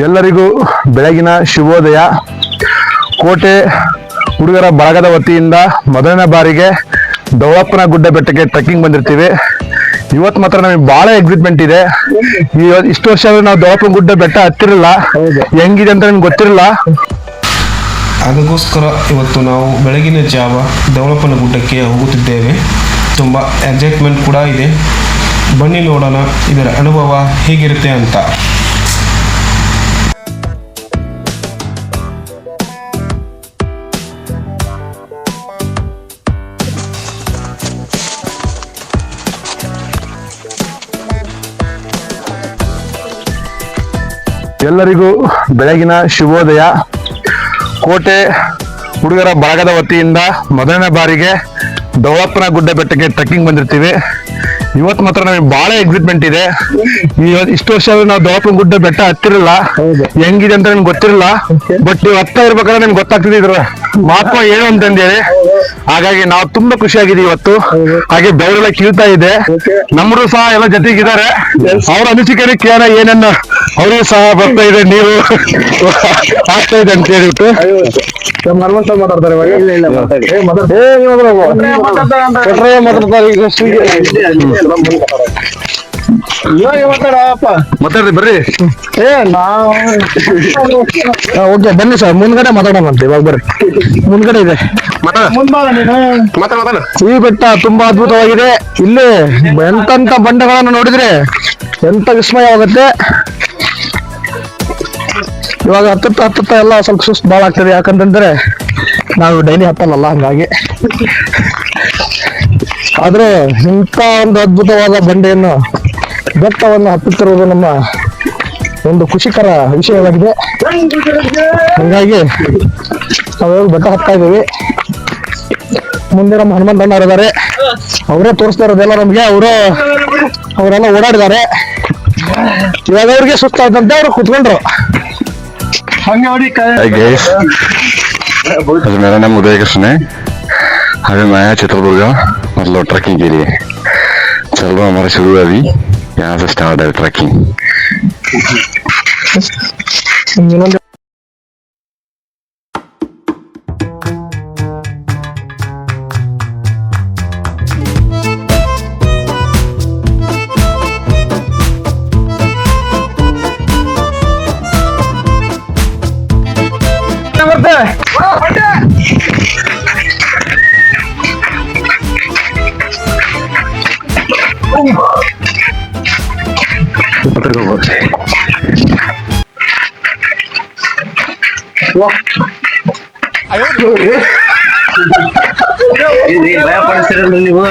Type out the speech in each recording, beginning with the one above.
ಎಲ್ಲರಿಗೂ ಬೆಳಗಿನ ಶುಭೋದಯ. ಕೋಟೆ ಹುಡುಗರ ಬಳಗದ ವತಿಯಿಂದ ಮೊದಲನೇ ಬಾರಿಗೆ ದೌಳಪ್ಪನ ಗುಡ್ಡ ಬೆಟ್ಟಕ್ಕೆ ಟ್ರೆಕ್ಕಿಂಗ್ ಬಂದಿರ್ತೀವಿ. ಇವತ್ತು ಮಾತ್ರ ನಮಗೆ ಬಹಳ ಎಕ್ಸೈಟ್ಮೆಂಟ್ ಇದೆ. ಇಷ್ಟು ವರ್ಷ ನಾವು ದೌಳಪ್ಪನ ಗುಡ್ಡ ಬೆಟ್ಟ ಹತ್ತಿರಲಿಲ್ಲ, ಹೆಂಗಿದೆ ಅಂತ ನಮ್ಗೆ ಗೊತ್ತಿರಲಿಲ್ಲ. ಅದಕ್ಕೋಸ್ಕರ ಇವತ್ತು ನಾವು ಬೆಳಗಿನ ಜಾವ ದೌಳಪ್ಪನ ಗುಡ್ಡಕ್ಕೆ ಹೋಗುತ್ತಿದ್ದೇವೆ. ತುಂಬ ಎಕ್ಸೈಟ್ಮೆಂಟ್ ಕೂಡ ಇದೆ. ಬನ್ನಿ ನೋಡೋಣ ಇದರ ಅನುಭವ ಹೇಗಿರುತ್ತೆ ಅಂತ. ಎಲ್ಲರಿಗೂ ಬೆಳಗಿನ ಶುಭೋದಯ. ಕೋಟೆ ಹುಡುಗರ ಬಳಗದ ವತಿಯಿಂದ ಮೊದಲನೇ ಬಾರಿಗೆ ದೌಳಪ್ಪನ ಗುಡ್ಡ ಬೆಟ್ಟಕ್ಕೆ ಟ್ರೆಕ್ಕಿಂಗ್ ಬಂದಿರ್ತೀವಿ. ಇವತ್ತು ಮಾತ್ರ ನಮಗೆ ಬಹಳ ಎಕ್ಸೈಟ್ಮೆಂಟ್ ಇದೆ. ಇಷ್ಟು ವರ್ಷ ನಾವು ದೌಳಪ್ಪನ ಗುಡ್ಡ ಬೆಟ್ಟ ಹತ್ತಿರಲಿಲ್ಲ, ಹೆಂಗಿದೆ ಅಂತ ನಿಮ್ಗೆ ಗೊತ್ತಿರಲಿಲ್ಲ. ಬಟ್ ನೀವು ಹತ್ತ ಇರ್ಬೇಕಾದ್ರೆ ನಿಮ್ಗೆ ಗೊತ್ತಾಗ್ತಿದೆ ಇದ್ರ ಮಹತ್ವ ಏನು ಅಂತಂದೇಳಿ. ಹಾಗಾಗಿ ನಾವು ತುಂಬಾ ಖುಷಿಯಾಗಿದ್ದೀವಿ ಇವತ್ತು. ಹಾಗೆ ಬೆವರೆಲ್ಲ ಕೀಳ್ತಾ ಇದೆ. ನಮ್ಮರು ಸಹ ಎಲ್ಲ ಜೊತೆಗಿದ್ದಾರೆ. ಅವ್ರ ಅನಿಸಿಕೆನೆ ಕೇಳ ಏನನ್ನ ಅವ್ರಿಗೂ ಸಹ ಬರ್ತಾ ಇದೆ, ನೀರು ಆಗ್ತಾ ಇದೆ ಅಂತ ಹೇಳ್ಬಿಟ್ಟು ಮಾತಾಡ್ತಾರೆ ಮಾತಾಡ್ರಿ ಬರ್ರಿ. ಓಕೆ ಬನ್ನಿ ಸರ್, ಮುಂದ್ಗಡೆ ಮಾತಾಡೋಣ ಅಂತ. ಇವಾಗ ಬರ್ರಿ, ಮುಂದ್ಗಡೆ ಇದೆ ಈ ಬೆಟ್ಟ ತುಂಬಾ ಅದ್ಭುತವಾಗಿದೆ. ಇಲ್ಲಿ ಎಂತ ಬಂಡೆಗಳನ್ನು ನೋಡಿದ್ರೆ ಎಂತ ವಿಸ್ಮಯವಾಗುತ್ತೆ. ಇವಾಗ ಹತ್ತತ್ತ ಎಲ್ಲ ಸ್ವಲ್ಪ ಸುಸ್ತು ಭಾಳ ಆಗ್ತದೆ. ಯಾಕಂತಂದ್ರೆ ನಾವು ಡೈಲಿ ಹತ್ತಲ್ಲ, ಹಂಗಾಗಿ. ಆದ್ರೆ ಇಂಥ ಒಂದು ಅದ್ಭುತವಾದ ಬಂಡೆಯನ್ನು ಬೆಟ್ಟವನ್ನು ಹತ್ತುತ್ತಿರುವುದು ನಮ್ಮ ಒಂದು ಖುಷಿಕರ ವಿಷಯವಾಗಿದೆ. ಹಂಗಾಗಿ ನಾವು ಬೆಟ್ಟ ಹತ್ತಾ ಇದ್ದೀವಿ. ಮುಂದೆ ನಮ್ಮ ಹನುಮಂತಣ್ಣವ್ರು ಇದ್ದಾರೆ, ಅವರೇ ತೋರಿಸ್ತಾ ಇರೋದೆಲ್ಲ ನಮ್ಗೆ. ಅವರೆಲ್ಲ ಓಡಾಡಿದ್ದಾರೆ. ಇವಾಗ ಅವ್ರಿಗೆ ಸುಸ್ತಾಯ್ತಂತೆ ಅವ್ರು ಕುತ್ಕೊಂಡ್ರು. मेरा नाम उदय कृष्ण है. अभी मैं आया चित्रदुर्ग, मतलब ट्रैकिंग के लिए. चलो हमारा शुरू है अभी, यहाँ से स्टार्ट है ट्रैकिंग. ನೀವು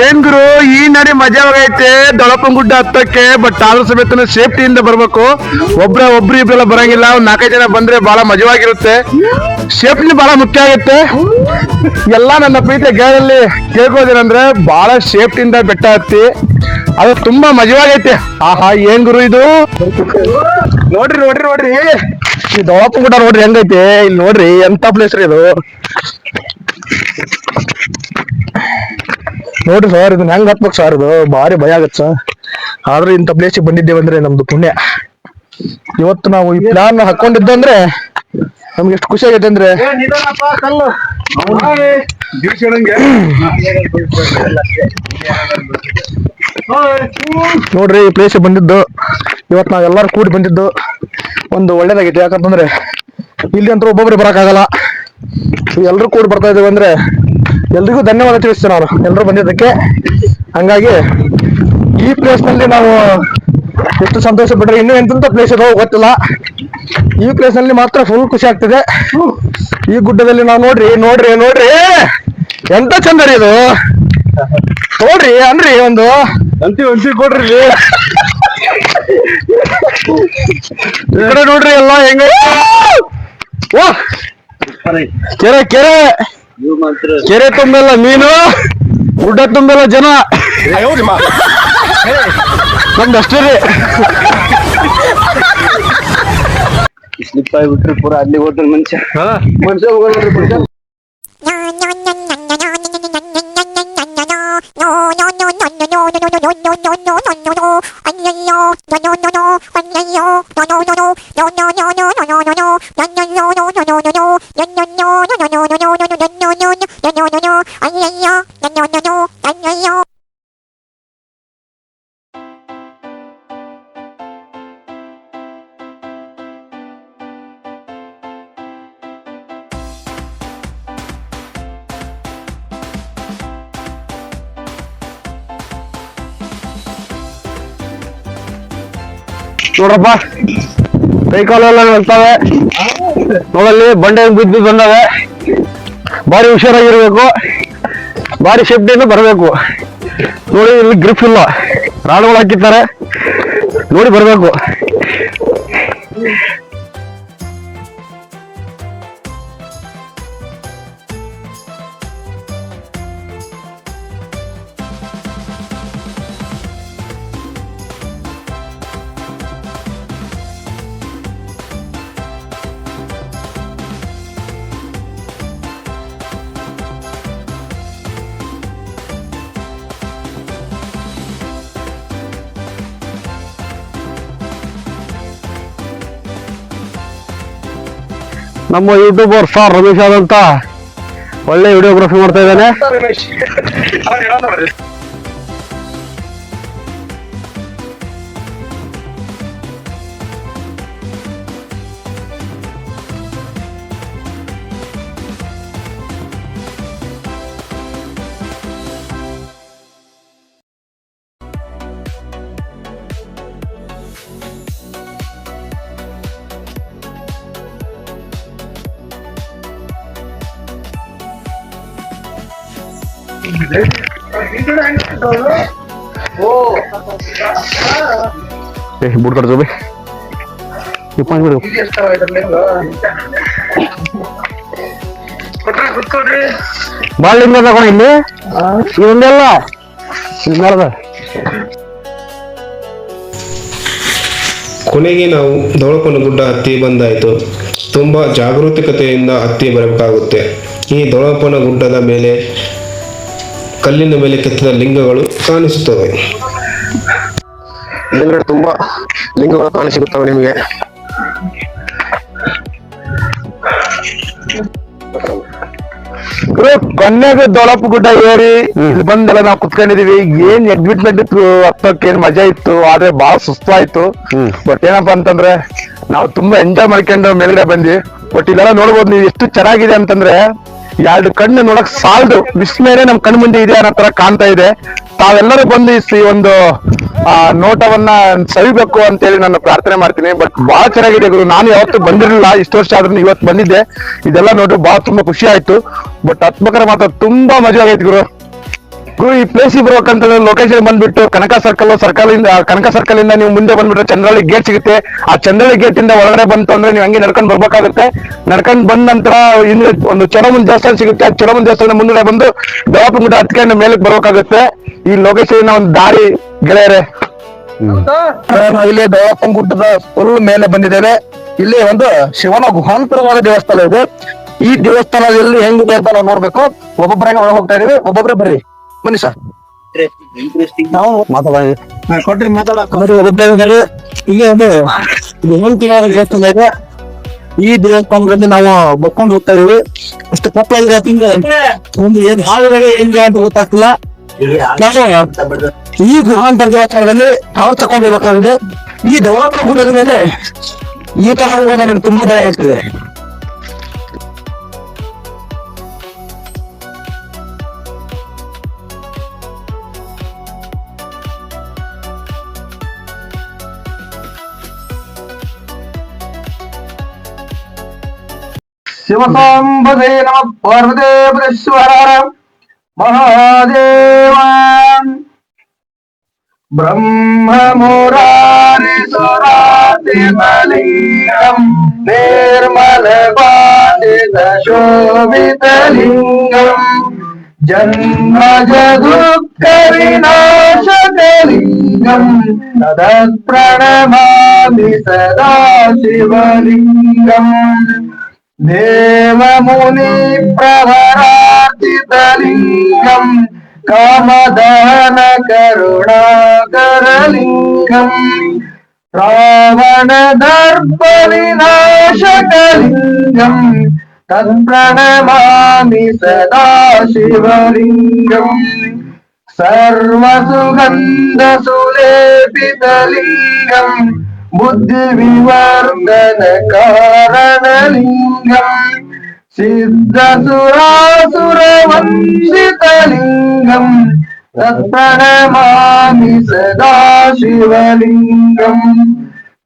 ಏನ್ ಗುರು, ಈ ನಡಿ ಮಜಾವಾಗೈತೆ ದೌಳಪ್ಪನ ಗುಡ್ಡ ಹತ್ತಕ್ಕೆ. ಬಟ್ ಆದ್ರೂ ಸಮೇತ ಸೇಫ್ಟಿಯಿಂದ ಬರ್ಬೇಕು. ಒಬ್ರು ಇಬ್ರೆಲ್ಲ ಬರಂಗಿಲ್ಲ. ಒಂದ್ 4-5 ಜನ ಬಂದ್ರೆ ಬಹಳ ಮಜವಾಗಿರುತ್ತೆ. ಸೇಫ್ಟಿ ಬಹಳ ಮುಖ್ಯ ಆಗುತ್ತೆ. ಎಲ್ಲ ನನ್ನ ಪ್ರೀತಿಯ ಗೆಳೆಯರಲ್ಲಿ ಕೇಳ್ಕೋದೇನಂದ್ರೆ ಬಹಳ ಸೇಫ್ಟಿಯಿಂದ ಬೆಟ್ಟ ಹತ್ತಿ, ಅದು ತುಂಬಾ ಮಜವಾಗೈತೆ. ಆಹಾ, ಏನ್ ಗುರು ಇದು. ನೋಡ್ರಿ ಈ ದೌಳಪ್ಪನ ಗುಡ್ಡ ನೋಡ್ರಿ ಹೆಂಗೈತೆ. ಇಲ್ಲಿ ನೋಡ್ರಿ ಎಂತ ಪ್ಲೇಸ್ ರೀ ಇದು. ನೋಡ್ರಿ ಸರ್, ಇದನ್ನ ಹೆಂಗ್ ಹತ್ಬೇಕು ಸರ್, ಇದು ಭಾರಿ ಭಯ ಆಗತ್ತ ಸರ್. ಆದ್ರೂ ಇಂಥ ಪ್ಲೇಸಿಗೆ ಬಂದಿದ್ದೇವೆ ಅಂದ್ರೆ ನಮ್ದು ಪುಣ್ಯ. ಇವತ್ತು ನಾವು ಈ ಪ್ಲಾನ್ ಹಾಕೊಂಡಿದ್ದಂದ್ರೆ ನಮ್ಗೆ ಎಷ್ಟು ಖುಷಿ ಆಗೈತೆ ಅಂದ್ರೆ. ನೋಡ್ರಿ ಈ ಪ್ಲೇಸ್ ಬಂದಿದ್ದು ಇವತ್ತು ನಾವೆಲ್ಲರೂ ಕೂಡಿ ಬಂದಿದ್ದು ಒಂದು ಒಳ್ಳೇದಾಗೈತೆ. ಯಾಕಂತಂದ್ರೆ ಇಲ್ಲಿ ಅಂತೂ ಒಬ್ಬೊಬ್ರು ಬರಕ್ಕಾಗಲ್ಲ. ಎಲ್ರು ಕೂಡಿ ಬರ್ತಾ ಇದ್ದೇವೆ ಅಂದ್ರೆ ಎಲ್ರಿಗೂ ಧನ್ಯವಾದ ತಿಳಿಸ್ತೇನೆ ನಾನು, ಎಲ್ರು ಬಂದಿದ್ದಕ್ಕೆ. ಹಂಗಾಗಿ ಈ ಪ್ಲೇಸ್ ನಲ್ಲಿ ನಾವು ಎಷ್ಟು ಸಂತೋಷ ಪಟ್ರೆ ಇನ್ನೂ ಎಂತೆಂತ ಪ್ಲೇಸ್ ಇದಾವೆ ಗೊತ್ತಿಲ್ಲ. ಈ ಪ್ಲೇಸ್ ನಲ್ಲಿ ಮಾತ್ರ ಫುಲ್ ಖುಷಿ ಆಗ್ತಿದೆ. ಈ ಗುಡ್ಡದಲ್ಲಿ ನಾವು ನೋಡ್ರಿ ಎಂತ ಚಂದ ರೀ ಇದು ನೋಡ್ರಿ ಅನ್ರಿ ಒಂದು ಒಂಟಿ ಕೊಡ್ರಿ ಈ ಕಡೆ ನೋಡ್ರಿ ಎಲ್ಲ ಹೆಂಗ ಓ ಕೆರೆ ಕೆರೆ ಕೆರೆ ತುಂಬೆಲ್ಲ ಮೀನು ಗುಡ್ಡ ತುಂಬೆಲ್ಲ ಜನ ನಮ್ದು ಅಷ್ಟೇ ರೀ ಸ್ಲಿಪ್ ಆಗಿಬಿಟ್ರಿ ಪೂರ ಅಲ್ಲಿ ಹೋದ್ರೆ ಮನುಷ್ಯ ಮನುಷ್ಯ ನೋಡಪ್ಪ ಕೈ ಕಾಲೆಲ್ಲ ನಿಲ್ತಾವೆ ನೋಡಲ್ಲಿ ಬಂಡೆ ಬಿದ್ದು ಬಂದಾವೆ ಭಾರಿ ಹುಷಾರಾಗಿರ್ಬೇಕು ಭಾರಿ ಸೇಫ್ಟಿಯಿಂದ ಬರಬೇಕು ನೋಡಿ ಇಲ್ಲಿ ಗ್ರಿಪ್ ಇಲ್ಲ ರಾಡ್ಗಳು ಹಾಕಿರ್ತಾರೆ ನೋಡಿ ಬರಬೇಕು ನಮ್ಮ ಯೂಟ್ಯೂಬರ್ ಸ್ಟಾರ್ ರಮೇಶ್ ಆದಂತ ಒಳ್ಳೆ ವಿಡಿಯೋಗ್ರಫಿ ಮಾಡ್ತಾ ಇದ್ದಾನೆ ಬುಡ್ ಕಟ್ಸೋ ಬೇ ಪಾಂಚ್ ಬಿಡು ಬಾಳ ಲಿಂಗ ತಗೊಂಡು ಇಲ್ಲಿ ಇದೊಂದೆಲ್ಲ ಇದು ಮಾಡ್ದ ಕೊನೆಗೆ ನಾವು ದೊಳಪನ ಗುಡ್ಡ ಹತ್ತಿ ಬಂದಾಯಿತು. ತುಂಬ ಜಾಗರೂಕತೆಯಿಂದ ಹತ್ತಿ ಬರಬೇಕಾಗುತ್ತೆ. ಈ ದೊಳಪನ ಗುಡ್ಡದ ಮೇಲೆ ಕಲ್ಲಿನ ಮೇಲೆ ಕೆತ್ತಿದ ಲಿಂಗಗಳು ಕಾಣಿಸುತ್ತವೆ. ಹಿಂದ್ಗಡೆ ತುಂಬಾ ಲಿಂಗಗಳು ಕಾಣಿಸಿಗುತ್ತವೆ ನಿಮಗೆ. ಕೊನೆಗೆ ದೊಳಪ ಗುಡ್ಡ ಏರಿ ಇಲ್ಲಿ ಬಂದೆಲ್ಲ ನಾವು ಕುತ್ಕೊಂಡಿದೀವಿ. ಏನ್ ಎಕ್ಸಿಟ್ಮೆಂಟ್ ಇತ್ತು ಹತ್ತಕ್ಕೆ ಏನ್ ಮಜಾ ಇತ್ತು, ಆದ್ರೆ ಬಹಳ ಸುಸ್ತು ಆಯ್ತು. ಬಟ್ ಏನಪ್ಪಾ ಅಂತಂದ್ರೆ ನಾವು ತುಂಬಾ ಎಂಜಾಯ್ ಮಾಡ್ಕೊಂಡು ಮೇಲ್ಗಡೆ ಬಂದ್ವಿ. ಬಟ್ ಇಲ್ಲೆಲ್ಲ ನೋಡ್ಬೋದು ನೀವು ಎಷ್ಟು ಚೆನ್ನಾಗಿದೆ ಅಂತಂದ್ರೆ ಎರಡು ಕಣ್ಣು ನೋಡಕ್ ಸಾಲದು, ವಿಸ್ಮಯನೇ ನಮ್ ಕಣ್ಣು ಮುಂದೆ ಇದೆ ಅನ್ನೋ ತರ ಕಾಣ್ತಾ ಇದೆ. ತಾವೆಲ್ಲರೂ ಬಂದು ಈ ಒಂದು ನೋಟವನ್ನ ಸವಿಬೇಕು ಅಂತೇಳಿ ನಾನು ಪ್ರಾರ್ಥನೆ ಮಾಡ್ತೀನಿ. ಬಟ್ ಬಹಳ ಚೆನ್ನಾಗಿದೆ ಗುರು. ನಾನು ಯಾವತ್ತೂ ಬಂದಿರಲಿಲ್ಲ, ಇಷ್ಟು ವರ್ಷ ಆದ್ರೂ ಇವತ್ತು ಬಂದಿದ್ದೆ. ಇದೆಲ್ಲ ನೋಡಿ ಬಹಳ ತುಂಬಾ ಖುಷಿ ಆಯ್ತು. ಬಟ್ ಹತ್ಬೇಕಾದ್ರೆ ಮಾತ್ರ ತುಂಬಾ ಮಜಾ ಆಗೈತೆ ಗುರು. ಈ ಪ್ಲೇಸ್ ಬರ್ಬೇಕಂತಂದ್ರೆ ಲೊಕೇಶನ್ ಬಂದ್ಬಿಟ್ಟು ಕನಕ ಸರ್ಕಲ್ ಇಂದ ನೀವು ಮುಂದೆ ಬಂದ್ಬಿಟ್ರೆ ಚಂದ್ರಹಳ್ಳಿ ಗೇಟ್ ಸಿಗುತ್ತೆ. ಆ ಚಂದ್ರಹಳ್ಳಿ ಗೇಟ್ ಇಂದ ಒಳಗಡೆ ಬಂತು ಅಂದ್ರೆ ನೀವು ಹಂಗೆ ನಡ್ಕೊಂಡು ಬರ್ಬೇಕಾಗುತ್ತೆ. ನಡ್ಕೊಂಡ್ ಬಂದ ನಂತರ ಹಿಂದೆ ಒಂದು ಚೊರಮುನ್ ದೇವಸ್ಥಾನ ಸಿಗುತ್ತೆ. ಆ ಚೊರಮುನ್ ದೇವಸ್ಥಾನ ಮುಂದೆ ಬಂದು ದೊಳಪ ಗುಡ್ಡ ಹತ್ಕೊಂಡು ಮೇಲಕ್ಕೆ ಬರ್ಬೇಕಾಗುತ್ತೆ. ಈ ಲೊಕೇಶನ್ ಒಂದು ದಾರಿ ಗೆಳೆಯರೆ. ಇಲ್ಲಿ ದೊಳಪ ಗುಡ್ಡದ ಫುಲ್ ಮೇಲೆ ಬಂದಿದ್ದೇವೆ. ಇಲ್ಲಿ ಒಂದು ಶಿವನ ಗುಹಾಂತರವಾದ ದೇವಸ್ಥಾನ ಇದೆ. ಈ ದೇವಸ್ಥಾನದಲ್ಲಿ ಹೆಂಗಿದೆ ಅಂತ ನಾವು ನೋಡ್ಬೇಕು. ಒಬ್ಬೊಬ್ಬರೇ ಒಳಗೆ ಹೋಗ್ತಾ ಇದೀವಿ, ಒಬ್ಬೊಬ್ಬರೇ ಬರ್ರಿ ಬನ್ನಿ ಸರ್. ನಾವು ಕೊಟ್ರಿ ಮಾತಾಡೋದು ಇಲ್ಲಿ ಒಂದು ದೇವಸ್ಥಾನ ಇದೆ. ಈ ದೇವಸ್ಥಾನದಲ್ಲಿ ನಾವು ಬಕ್ಕೊಂಡು ಹೋಗ್ತಾ ಇದೀವಿ. ಅಷ್ಟು ಕಪ್ಪ ಒಂದು ಏನ್ ಹಾಳುಗಳಿಗೆ ಹೆಂಗೆ ಅಂತ ಗೊತ್ತಾಗ್ತಿಲ್ಲ. ನಾವು ಈ ಗುಹಾಂತರ ದೇವಸ್ಥಾನದಲ್ಲಿ ನಾವು ತಗೊಂಡಿರ್ಬೇಕಾಗಿದೆ. ಈ ದೊಳಪ ಗುಡ್ಡದ ಮೇಲೆ ಈ ತರ ನನಗೆ ತುಂಬಾ ಭಯ ಆಗ್ತದೆ. ಶಿವಸಾಂಬದೇ ನಮ ಪಾರ್ವದೇಶ್ವರ. ಮಹಾದೇವ ಬ್ರಹ್ಮ ಮುರಾರಿ ಸುರಾತಿಲಿಂಗಂ ನಿರ್ಮಲ ಬಾಧಿತ ಶೋಭಿತಲಿಂಗಂ ಜನ್ಮ ದುಃಖ ವಿನಾಶಕಲಿಂಗಂ ತದತ್ ಪ್ರಣಮಾಮಿ ಸದಾ ಶಿವಲಿಂಗಂ ದೇವ ಮುನಿ ಪ್ರವರಾರ್ಚಿತಲಿಂಗಂ ಕಾಮದಹನ ಕರುಣಾಕರಲಿಂಗಂ ರಾವಣ ದರ್ಪ ವಿನಾಶಕಲಿಂಗಂ ತತ್ಪ್ರಣಮಾಮಿ ಸದಾ ಶಿವಲಿಂಗಂ ಸರ್ವಸುಗಂಧ ಸುಲೇಪಿತಲಿಂಗಂ ಬುದ್ಧಿ ವಿವರ್ಧನ ಕಾರಣಲಿಂಗಂ ಸಿದ್ಧ ಸುರಾಸುರ ವಂದಿತಲಿಂಗಂ ತತ್ಪ್ರಣಮಾಮಿ ಸದಾ ಶಿವಲಿಂಗಂ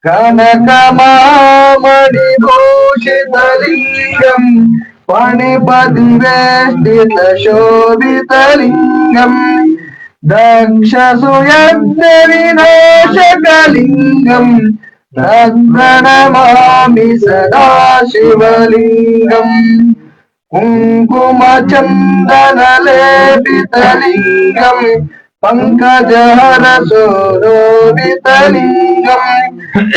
ಕನಕ ಮಹಾಮಣಿ ಭೂಷಿತಲಿಂಗಂ ಪಣಿಪತಿ ವೇಷ್ಟಿತ ಶೋಭಿತಲಿಂಗಂ ದಕ್ಷ ಸುಯಜ್ಞ ವಿನಾಶಕಲಿಂಗಂ ತತ್ಪ್ರಣಮಾಮಿ ಸದಾ ಶಿವಲಿಂಗಂ ಕುಂಕುಮ ಚಂದನ ಲೇಪಿತಲಿಂಗಂ ಪಂಕಜಹರ ಸೋರೋಭಿತಲಿಂಗಂ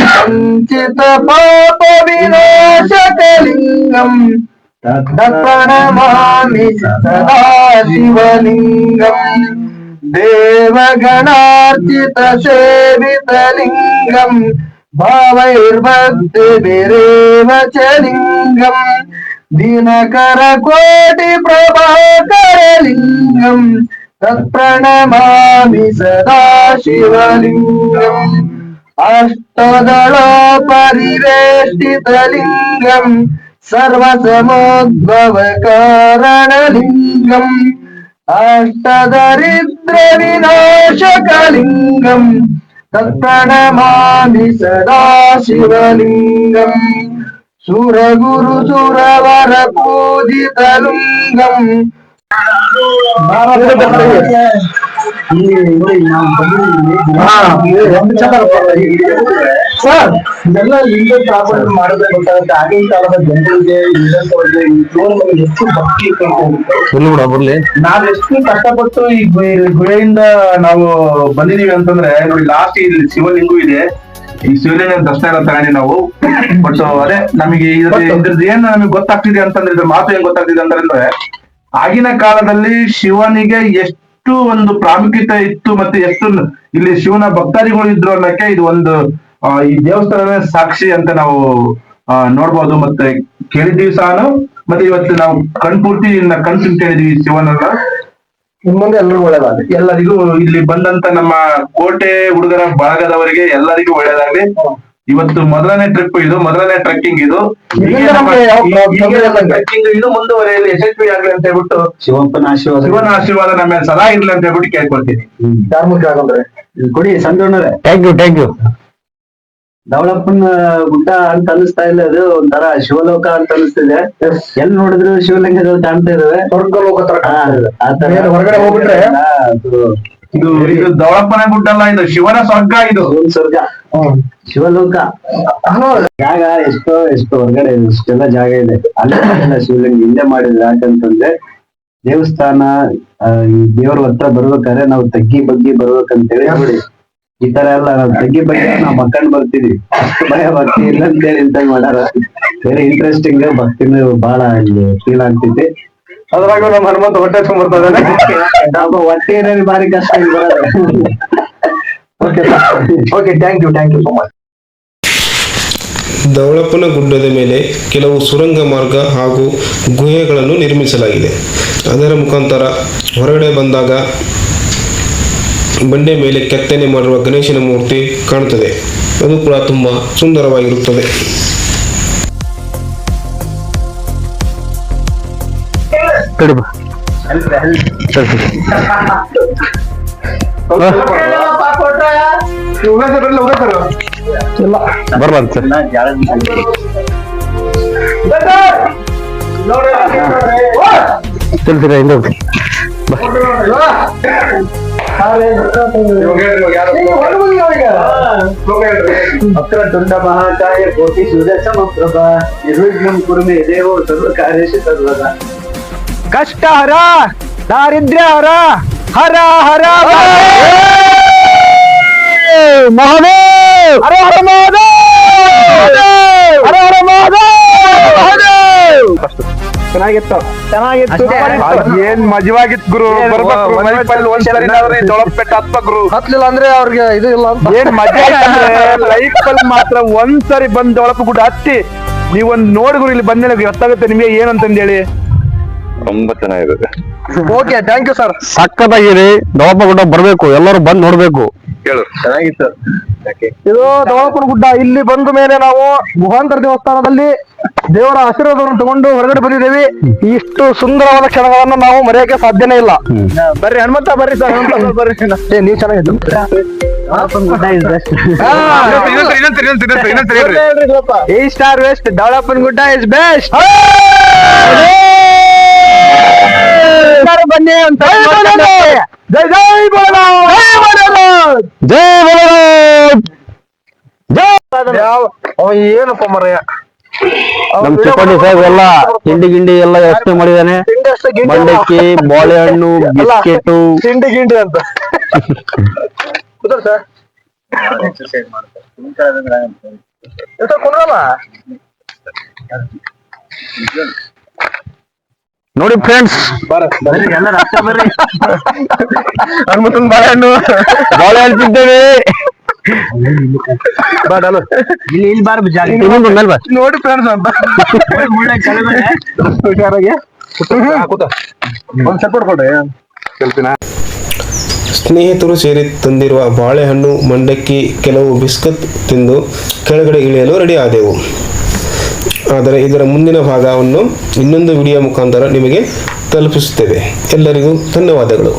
ಸಂಚಿತ ಪಾಪ ವಿನಾಶಕಲಿಂಗಂ ತತ್ಪ್ರಣಮಾಮಿ ಸದಾ ಶಿವಲಿಂಗಂ ದೇವಗಣಾರ್ಚಿತ ಸೇವಿತಲಿಂಗಂ ಭಾವೈರ್ಭಕ್ತಿ ವಿರೇವ ಚ ಲಿಂಗಂ ದಿನಕರ ಕೋಟಿ ಪ್ರಭಾಕರಲಿಂಗಂ ತತ್ಪ್ರಣಮಾಮಿ ಸದಾ ಶಿವಲಿಂಗಂ ಅಷ್ಟದಳ ಪರಿವೇಷ್ಟಿತಲಿಂಗಂ ಸರ್ವಸಮೋದ್ಭವ ಕಾರಣಲಿಂಗಂ ಅಷ್ಟದರಿದ್ರ ವಿನಾಶಕಲಿಂಗಂ ತತ್ಪ್ರಣಮಾಮಿ ಸದಾ ಶಿವಲಿಂಗಂ ಸುರಗುರು ಸುರವರ ಪೂಜಿತಲಿಂಗಂ ಸರ್ ಇದೆಲ್ಲ ಲಿಂಗ ಸ್ಥಾಪನೆ ಮಾಡೋದೇ ಗೊತ್ತಾಗುತ್ತೆ. ಆಗಿನ ಕಾಲದ ಜನರಿಗೆ ಎಷ್ಟು ಭಕ್ತಿ ಬರ್ಲಿ ನಾವ್ ಎಷ್ಟು ಕಷ್ಟಪಟ್ಟು ಈ ಗುಹೆಯಿಂದ ನಾವು ಬಂದಿದೀವಿ ಅಂತಂದ್ರೆ ನೋಡಿ, ಲಾಸ್ಟ್ ಇಲ್ಲಿ ಶಿವಲಿಂಗು ಇದೆ. ಈ ಶಿವಲಿಂಗ ದರ್ಶನ ಎಲ್ಲ ತಗೊಂಡಿ ನಾವು. ಬಟ್ ಅದೇ ನಮಗೆ ಇದ್ರದ್ದು ಏನ್ ನಮಗೆ ಗೊತ್ತಾಗ್ತಿದೆ ಅಂತಂದ್ರೆ, ಇದ್ರ ಮಾತು ಏನ್ ಗೊತ್ತಾಗ್ತಿದೆ ಅಂತಂದ್ರೆ, ಆಗಿನ ಕಾಲದಲ್ಲಿ ಶಿವನಿಗೆ ಎಷ್ಟು ಒಂದು ಪ್ರಾಮುಖ್ಯತೆ ಇತ್ತು, ಮತ್ತೆ ಎಷ್ಟು ಇಲ್ಲಿ ಶಿವನ ಭಕ್ತಾದಿಗಳು ಇದ್ರು ಅನ್ನಕ್ಕೆ ಇದು ಒಂದು ಈ ದೇವಸ್ಥಾನದ ಸಾಕ್ಷಿ ಅಂತ ನಾವು ನೋಡ್ಬೋದು, ಮತ್ತೆ ಕೇಳಿದೀವಿ ಸಹ. ಮತ್ತೆ ಇವತ್ತು ನಾವು ಕಣ್ಪೂರ್ತಿ ಕಣ್ಸಿಂಗ್ ಕೇಳಿದೀವಿ ಶಿವನನ್ನ. ಮುಂದೆ ಎಲ್ಲರಿಗೂ ಒಳ್ಳೇದಾಗಲಿ. ಎಲ್ಲರಿಗೂ ಇಲ್ಲಿ ಬಂದಂತ ನಮ್ಮ ಕೋಟೆ ಹುಡುಗರ ಬಳಗದವರಿಗೆ ಎಲ್ಲರಿಗೂ ಒಳ್ಳೇದಾಗ್ಲಿ. ಇವತ್ತು ಮೊದಲನೇ ಟ್ರಿಪ್ ಇದು, ಮೊದಲನೇ ಟ್ರೆಕ್ಕಿಂಗ್ ಇದು. ಟ್ರೆಕ್ಕಿಂಗ್ ಇದು ಮುಂದುವರೆಯಲ್ಲಿ ಯಶಸ್ವಿ ಆಗ್ಲಿ ಅಂತ ಹೇಳ್ಬಿಟ್ಟು ಶಿವನ ಆಶೀರ್ವಾದ ನಮ್ಮ ಮೇಲೆ ಸದಾ ಇರ್ಲಿ ಅಂತ ಹೇಳ್ಬಿಟ್ಟು ಕೇಳ್ಕೊಳ್ತೀನಿ. ಧಾರ್ಮಿಕ ಆಗಂದ್ರೆ ಕೊಡಿ ಸಂಜೋಣರೇ. Thank you. ಧವಳಪ್ಪನ ಗುಡ್ಡ ಅಂತ ಅನಿಸ್ತಾ ಇಲ್ಲ, ಅದು ಒಂಥರ ಶಿವಲೋಕ ಅಂತ ಅನಿಸ್ತಿದೆ. ಎಲ್ಲಿ ನೋಡಿದ್ರು ಶಿವಲಿಂಗಗಳು ಕಾಣ್ತಾ ಇದಾವೆ. ಸ್ವರ್ಗಲೋಕ ಹೊರಗಡೆ ಹೋಗ್ಬಿಟ್ರೆ ಇದು ಧವಳಪ್ಪನ ಗುಡ್ಡ ಅಲ್ಲ, ಇದು ಶಿವನ ಸ್ವರ್ಗ. ಇದು ಸ್ವರ್ಗ, ಶಿವಲೋಕ ಜಾಗ. ಎಷ್ಟೋ ಹೊರಗಡೆ ಇಷ್ಟೆಲ್ಲ ಜಾಗ ಇದೆ. ಅಲ್ಲ ಶಿವಲಿಂಗ ಇಲ್ಲೇ ಮಾಡಿದ್ರೆ ಯಾಕಂತಂದ್ರೆ ದೇವಸ್ಥಾನ ಈ ದೇವ್ರ ಹತ್ರ ಬರ್ಬೇಕಾದ್ರೆ ನಾವು ತಗ್ಗಿ ಬಗ್ಗಿ ಬರ್ಬೇಕಂತೇಳಿ ನೋಡಿ. ಈ ತರ ಎಲ್ಲ ನಾವು ತಗ್ಗಿ ಬಗ್ಗೆ ನಾವು ಮಕ್ಕಂಡ್ ಬರ್ತೀವಿ. ಅಷ್ಟು ಭಯ ಭಕ್ತಿ ಇಲ್ಲ ಅಂತೇಳಿ ಇಂತ ಮಾಡಾರ. Very interesting. ಭಕ್ತಿನೂ ಬಹಳ ಇಲ್ಲಿ ಫೀಲ್ ಆಗ್ತೈತಿ. ಅದ್ರಾಗ ನಮ್ಮ ಹನುಮಂತ ಹೊಟ್ಟೆ ತುಂಬಿರ್ತಾನೆ. ನಮ್ಮ ಹೊಟ್ಟೆ ಏನೇನು ಭಾರಿ ಕಷ್ಟ okay thank you so much. ಧವಳಪ್ಪನ ಗುಡ್ಡದ ಮೇಲೆ ಕೆಲವು ಸುರಂಗ ಮಾರ್ಗ ಹಾಗೂ ಗುಹೆಗಳನ್ನು ನಿರ್ಮಿಸಲಾಗಿದೆ. ಅದರ ಮುಖಾಂತರ ಹೊರಗಡೆ ಬಂದಾಗ ಬಂಡೆ ಮೇಲೆ ಕೆತ್ತನೆ ಮಾಡಿರುವ ಗಣೇಶನ ಮೂರ್ತಿ ಕಾಣುತ್ತದೆ. ಅದು ಕೂಡ ತುಂಬ ಸುಂದರವಾಗಿರುತ್ತದೆ. ಬರ್ಬಾರ್ದು ಸರ್. ತಿಳಿಸಿರ ಹಿಂದೆ ವಕ್ರತುಂಡ ಮಹಾಕಾಯ ಕೋಟಿ ಸೂರ್ಯ ಸಮಪ್ರಭ ನಿರ್ವಿಘ್ನಂ ಕುರು ಮೇ ದೇವೋ ಸರ್ವ ಕಾರ್ಯೇಷು ಸರ್ವದಾ. ಕಷ್ಟ ಹರ ದಾರಿದ್ರ್ಯ ಹರ ಹರ ಹರ ಮಹಾದೇವ್ ಹರ ಹರ ಮಹಾದೇವ್ ಹರ ಹರ ಮಹಾದೇವ್. ಚೆನ್ನಾಗಿತ್ತು ಏನ್ ಮಜವಾಗಿತ್ತು ಗುರು. ಜೋಳಪೆಟ್ಟ ಹತ್ಬೇಕು ಹತ್ಲಿಲ್ಲ ಅಂದ್ರೆ ಅವ್ರಿಗೆ ಇದು ಇಲ್ಲ ಅಂತ. ಏನ್ ಮಜಾ ಲೈಫ್ ಅಲ್ಲಿ ಮಾತ್ರ ಒಂದ್ಸರಿ ಬಂದ್ ಜೋಳಪ್ಪ ಗುಡ್ಡ ಹತ್ತಿ ನೀವೊಂದ್ ನೋಡಿ ಗುರು, ಇಲ್ಲಿ ಬಂದ ಗೊತ್ತಾಗುತ್ತೆ ನಿಮ್ಗೆ ಏನಂತಂದ್ ಹೇಳಿ. ತುಂಬಾ ಚೆನ್ನಾಗಿದೆ. Okay, thank you sir. ಸಕ್ಕತ್ತಾಗಿರಿ. ಜೋಳಪ್ಪ ಗುಡ್ಡ ಬರ್ಬೇಕು, ಎಲ್ಲರೂ ಬಂದ್ ನೋಡ್ಬೇಕು. ಕೇಳು. ಚೆನ್ನಾಗಿತ್ತು. ಇದು ದೊಳಪನ ಗುಡ್ಡ. ಇಲ್ಲಿ ಬಂದ ಮೇಲೆ ನಾವು ಗುಹಾಂತರ ದೇವಸ್ಥಾನದಲ್ಲಿ ದೇವರ ಆಶೀರ್ವಾದವನ್ನು ತಗೊಂಡು ಹೊರಗಡೆ ಬಂದಿದ್ದೇವೆ. ಇಷ್ಟು ಸುಂದರವಾದ ಕ್ಷಣಗಳನ್ನ ನಾವು ಮರೆಯಕ್ಕೆ ಸಾಧ್ಯನೇ ಇಲ್ಲ. ಬರ್ರಿ ಹನುಮಂತ, ಬರ್ರಿ ಸರ್. ಬರ್ರಿ. ನೀವು ಚೆನ್ನಾಗಿತ್ತು. ಈ ಸ್ಟಾರ್ ವೆಸ್ಟ್ ದೊಳಪನ ಗುಡ್ಡ ಇಸ್ ಬೆಸ್ಟ್. ಬನ್ನಿ ಅಂತ ಜೈ ಜೈ ಬೋಲೋ, ಜೈ ಬೋಲೋ. ಏನಪ್ಪ ಮರಯ್ಯ, ನಮ್ ಚಿಕ್ಕೋಡಿ ಸಾಹೇಬ್ ಎಲ್ಲ ತಿಂಡಿ ಗಿಂಡಿ ಎಲ್ಲ ಎಷ್ಟು ಮಾಡಿದಾನೆ. ಮಂಡಕ್ಕಿ, ಬಾಳೆಹಣ್ಣು, ಬಿಸ್ಕೆಟು, ತಿಂಡಿ ಗಿಂಡಿ ಅಂತ. ನೋಡಿ ಫ್ರೆಂಡ್ಸ್, ಹನುಮಂತನ ಬಾಳೆಹಣ್ಣು ಬಾಳೆಹಣ್ಣು ತಿಂತೇವೆ. ಇನ್ನೊಂದು ಮೇಲೆ ಬಾ. ನೋಡಿ ಫ್ರೆಂಡ್ಸ್ ಅಂತ ಹುಷಾರಾಗಿ ಒಂದ್ ಸಪೋರ್ಟ್ ಕೊಡ್ರಿ. ಸ್ನೇಹಿತರು ಸೇರಿ ತಂದಿರುವ ಬಾಳೆಹಣ್ಣು, ಮಂಡಕ್ಕಿ, ಕೆಲವು ಬಿಸ್ಕತ್ ತಿಂದು ಕೆಳಗಡೆ ಇಳಿಯಲು ರೆಡಿ ಆದೆವು. ಆದರೆ ಇದರ ಮುಂದಿನ ಭಾಗವನ್ನು ಇನ್ನೊಂದು ವಿಡಿಯೋ ಮುಖಾಂತರ ನಿಮಗೆ ತಲುಪಿಸುತ್ತೇವೆ. ಎಲ್ಲರಿಗೂ ಧನ್ಯವಾದಗಳು.